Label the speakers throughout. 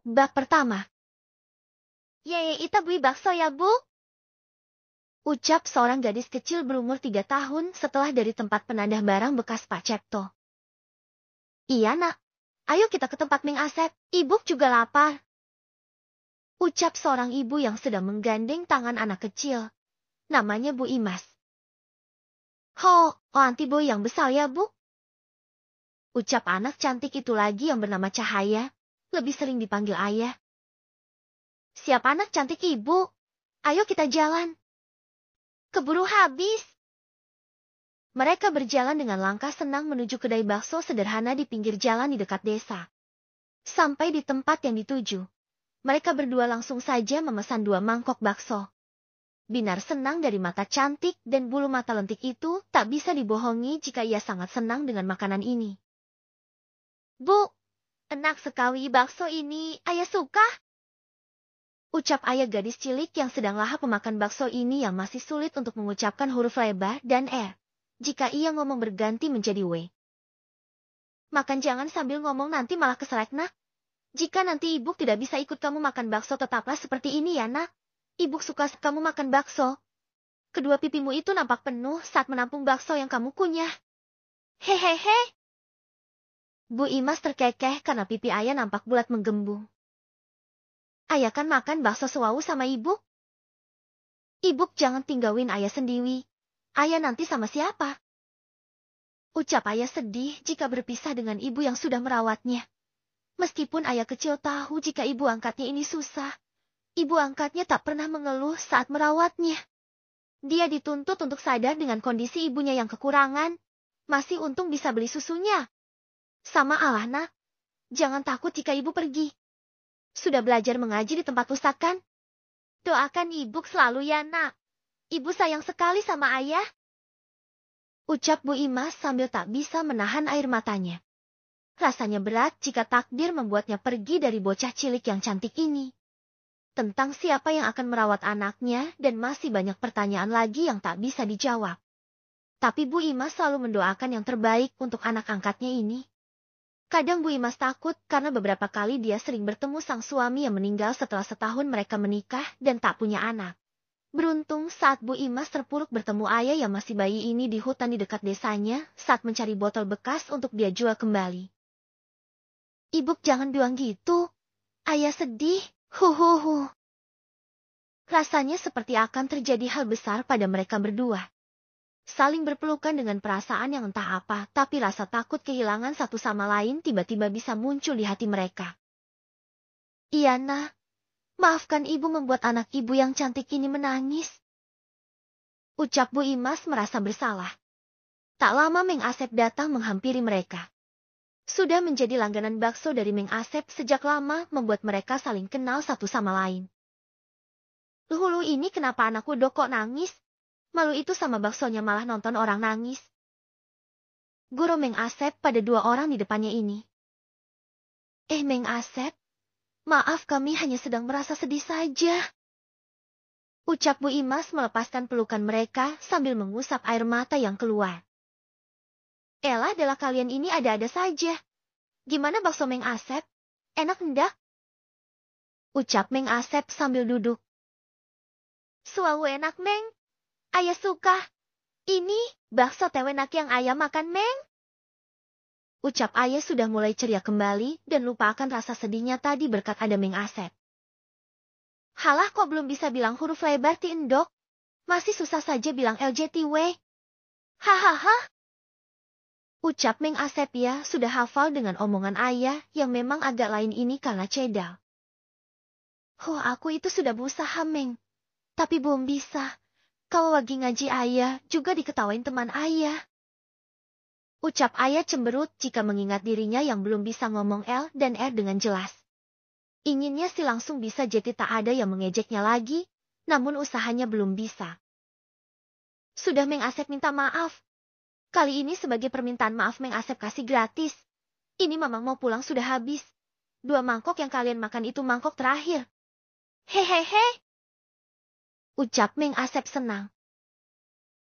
Speaker 1: Bab pertama. Yeye ita bui bakso ya bu? Ucap seorang gadis kecil berumur 3 tahun setelah dari tempat penadah barang bekas Pak Cipto. Iya nak, ayo kita ke tempat Ming Asep, ibu juga lapar. Ucap seorang ibu yang sedang menggandeng tangan anak kecil. Namanya Bu Imas. Ho, anti boy yang besar ya bu? Ucap anak cantik itu lagi yang bernama Cahaya, lebih sering dipanggil ayah. Siap anak cantik ibu, ayo kita jalan. Keburu habis. Mereka berjalan dengan langkah senang menuju kedai bakso sederhana di pinggir jalan di dekat desa. Sampai di tempat yang dituju, mereka berdua langsung saja memesan 2 mangkok bakso. Binar senang dari mata cantik dan bulu mata lentik itu tak bisa dibohongi jika ia sangat senang dengan makanan ini. Bu, enak sekali bakso ini, ayah suka. Ucap ayah gadis cilik yang sedang lahap memakan bakso ini yang masih sulit untuk mengucapkan huruf lebar dan jika ia ngomong berganti menjadi W. Makan jangan sambil ngomong nanti malah keselek nak. Jika nanti ibu tidak bisa ikut kamu makan bakso tetaplah seperti ini ya nak. Ibu suka kamu makan bakso. Kedua pipimu itu nampak penuh saat menampung bakso yang kamu kunyah. Hehehe. Bu Imas terkekeh karena pipi ayah nampak bulat menggembung. Ayah kan makan bakso sewau sama ibu. Ibu jangan tinggalin ayah sendiri. Ayah nanti sama siapa? Ucap ayah sedih jika berpisah dengan ibu yang sudah merawatnya. Meskipun ayah kecil tahu jika ibu angkatnya ini susah, ibu angkatnya tak pernah mengeluh saat merawatnya. Dia dituntut untuk sadar dengan kondisi ibunya yang kekurangan. Masih untung bisa beli susunya. Sama Allah nak, jangan takut jika ibu pergi. Sudah belajar mengaji di tempat ustadz kan? Doakan ibu selalu ya nak. Ibu sayang sekali sama ayah. Ucap Bu Imas sambil tak bisa menahan air matanya. Rasanya berat jika takdir membuatnya pergi dari bocah cilik yang cantik ini. Tentang siapa yang akan merawat anaknya dan masih banyak pertanyaan lagi yang tak bisa dijawab. Tapi Bu Imas selalu mendoakan yang terbaik untuk anak angkatnya ini. Kadang Bu Imas takut karena beberapa kali dia sering bertemu sang suami yang meninggal setelah setahun mereka menikah dan tak punya anak. Beruntung saat Bu Imas terpuruk bertemu ayah yang masih bayi ini di hutan di dekat desanya saat mencari botol bekas untuk dia jual kembali. Ibu jangan bilang gitu. Ayah sedih. Huhuhu. Rasanya seperti akan terjadi hal besar pada mereka berdua. Saling berpelukan dengan perasaan yang entah apa, tapi rasa takut kehilangan satu sama lain tiba-tiba bisa muncul di hati mereka. Iya nak, maafkan ibu membuat anak ibu yang cantik ini menangis. Ucap Bu Imas merasa bersalah. Tak lama Meng Asep datang menghampiri mereka. Sudah menjadi langganan bakso dari Meng Asep sejak lama membuat mereka saling kenal satu sama lain. Luhulu ini kenapa anakku dok kok nangis? Malu itu sama baksonya malah nonton orang nangis. Guru Meng Asep pada 2 orang di depannya ini. Meng Asep, maaf kami hanya sedang merasa sedih saja. Ucap Bu Imas melepaskan pelukan mereka sambil mengusap air mata yang keluar. Elah adalah kalian ini ada-ada saja. Gimana bakso Meng Asep? Enak enggak? Ucap Meng Asep sambil duduk. Selalu enak Meng. Ayah suka. Ini, bakso tewenak yang ayah makan, Meng. Ucap ayah sudah mulai ceria kembali dan lupakan rasa sedihnya tadi berkat ada Meng Asep. Halah kok belum bisa bilang huruf lebar ti endok? Masih susah saja bilang LJTW. Hahaha. Ucap Meng Asep ya sudah hafal dengan omongan ayah yang memang agak lain ini karena cedal. Aku itu sudah berusaha, Meng. Tapi belum bisa. Kalau lagi ngaji ayah, juga diketawain teman ayah. Ucap ayah cemberut jika mengingat dirinya yang belum bisa ngomong L dan R dengan jelas. Inginnya sih langsung bisa jadi tak ada yang mengejeknya lagi, namun usahanya belum bisa. Sudah Meng Asep minta maaf. Kali ini sebagai permintaan maaf Meng Asep kasih gratis. Ini mamang mau pulang sudah habis. 2 mangkok yang kalian makan itu mangkok terakhir. Hehehe. Ucap Meng Asep senang.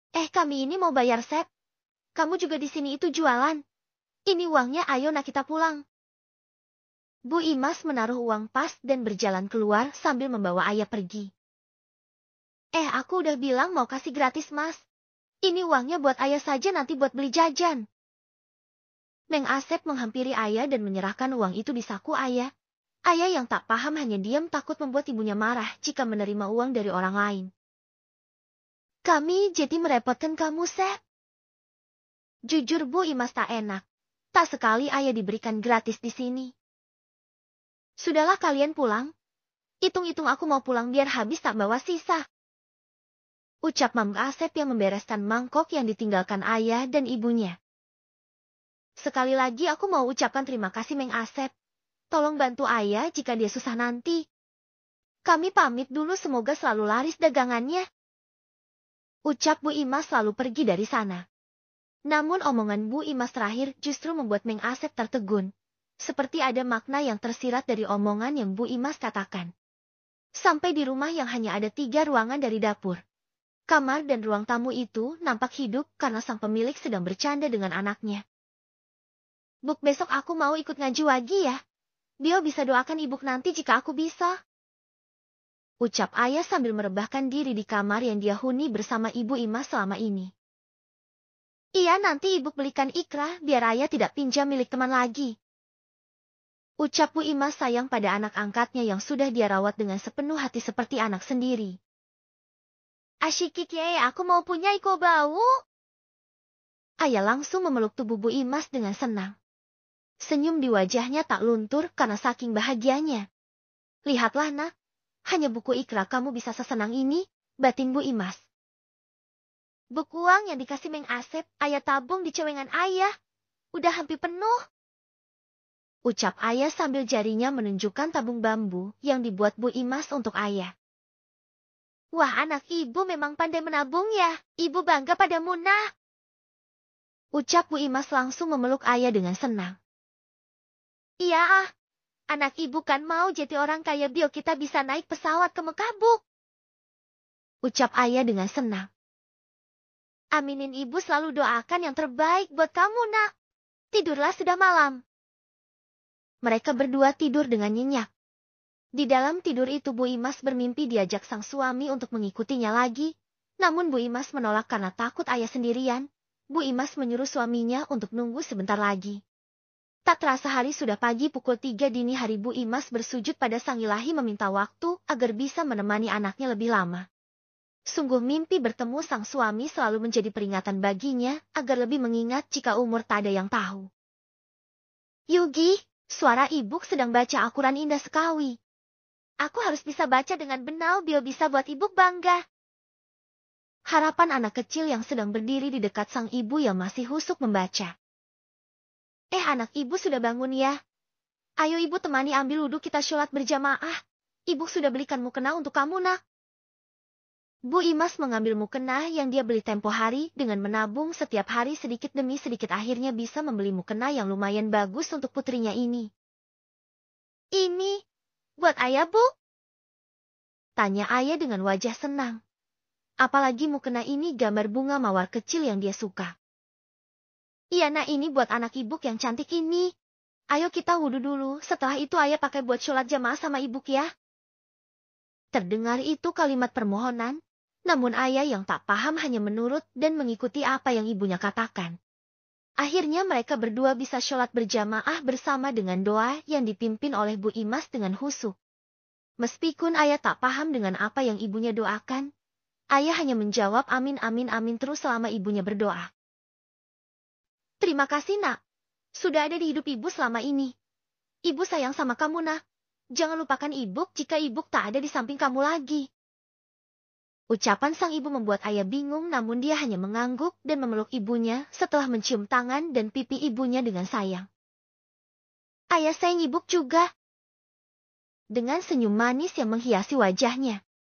Speaker 1: Kami ini mau bayar Sep. Kamu juga di sini itu jualan. Ini uangnya ayo nak kita pulang. Bu Imas menaruh uang pas dan berjalan keluar sambil membawa ayah pergi. Aku udah bilang mau kasih gratis, Mas. Ini uangnya buat ayah saja, nanti buat beli jajan. Meng Asep menghampiri ayah dan menyerahkan uang itu di saku ayah. Ayah yang tak paham hanya diam, takut membuat ibunya marah jika menerima uang dari orang lain. Kami jadi merepotkan kamu, Sep. Jujur Bu Imas tak enak. Tak sekali ayah diberikan gratis di sini. Sudahlah kalian pulang. Hitung-hitung aku mau pulang biar habis tak bawa sisa. Ucap Meng Asep yang membereskan mangkok yang ditinggalkan ayah dan ibunya. Sekali lagi aku mau ucapkan terima kasih Meng Asep. Tolong bantu ayah jika dia susah nanti. Kami pamit dulu, semoga selalu laris dagangannya. Ucap Bu Imas lalu pergi dari sana. Namun omongan Bu Imas terakhir justru membuat Meng Asep tertegun. Seperti ada makna yang tersirat dari omongan yang Bu Imas katakan. Sampai di rumah yang hanya ada 3 ruangan dari dapur. Kamar dan ruang tamu itu nampak hidup karena sang pemilik sedang bercanda dengan anaknya. Buk, besok aku mau ikut ngaji lagi ya. Bio bisa doakan Ibu nanti jika aku bisa. Ucap ayah sambil merebahkan diri di kamar yang dia huni bersama Ibu Imas selama ini. Iya, nanti Ibu belikan ikrah biar ayah tidak pinjam milik teman lagi. Ucap Bu Imas sayang pada anak angkatnya yang sudah dia rawat dengan sepenuh hati seperti anak sendiri. Asyik Kiki, aku mau punya iko bau. Ayah langsung memeluk tubuh Bu Imas dengan senang. Senyum di wajahnya tak luntur karena saking bahagianya. Lihatlah nak, hanya buku ikrah kamu bisa sesenang ini, batin Bu Imas. Buku uang yang dikasih Meng Asep, ayah tabung di cewengan ayah. Udah hampir penuh. Ucap ayah sambil jarinya menunjukkan tabung bambu yang dibuat Bu Imas untuk ayah. Wah, anak ibu memang pandai menabung ya, ibu bangga padamu nak. Ucap Bu Imas langsung memeluk ayah dengan senang. Iya anak ibu kan mau jadi orang kaya, bio kita bisa naik pesawat ke Mekah, Bu. Ucap ayah dengan senang. Aminin, ibu selalu doakan yang terbaik buat kamu nak. Tidurlah, sudah malam. Mereka berdua tidur dengan nyenyak. Di dalam tidur itu Bu Imas bermimpi diajak sang suami untuk mengikutinya lagi. Namun Bu Imas menolak karena takut ayah sendirian. Bu Imas menyuruh suaminya untuk nunggu sebentar lagi. Tak terasa hari sudah pagi, pukul 3 dini hari. Bu Imas bersujud pada Sang Ilahi meminta waktu agar bisa menemani anaknya lebih lama. Sungguh mimpi bertemu sang suami selalu menjadi peringatan baginya agar lebih mengingat jika umur tak ada yang tahu. Yugi, suara ibu sedang baca Al-Quran indah sekali. Aku harus bisa baca dengan benar biar bisa buat ibu bangga. Harapan anak kecil yang sedang berdiri di dekat sang ibu yang masih husuk membaca. Anak ibu sudah bangun ya. Ayo ibu temani ambil wudhu, kita sholat berjamaah. Ibu sudah belikan mukena untuk kamu nak. Bu Imas mengambil mukena yang dia beli tempo hari dengan menabung setiap hari sedikit demi sedikit, akhirnya bisa membeli mukena yang lumayan bagus untuk putrinya ini. Ini buat ayah, Bu? Tanya ayah dengan wajah senang. Apalagi mukena ini gambar bunga mawar kecil yang dia suka. Iya nak, ini buat anak ibu yang cantik ini. Ayo kita wudhu dulu, setelah itu ayah pakai buat sholat jamaah sama ibu ya. Terdengar itu kalimat permohonan, namun ayah yang tak paham hanya menurut dan mengikuti apa yang ibunya katakan. Akhirnya mereka berdua bisa sholat berjamaah bersama dengan doa yang dipimpin oleh Bu Imas dengan khusyuk. Meskipun ayah tak paham dengan apa yang ibunya doakan, ayah hanya menjawab amin amin amin terus selama ibunya berdoa. Terima kasih nak, sudah ada di hidup ibu selama ini. Ibu sayang sama kamu nak. Jangan lupakan ibu jika ibu tak ada di samping kamu lagi. Ucapan sang ibu membuat ayah bingung, namun dia hanya mengangguk dan memeluk ibunya setelah mencium tangan dan pipi ibunya dengan sayang. Ayah sayang ibu juga. Dengan senyum manis yang menghiasi wajahnya.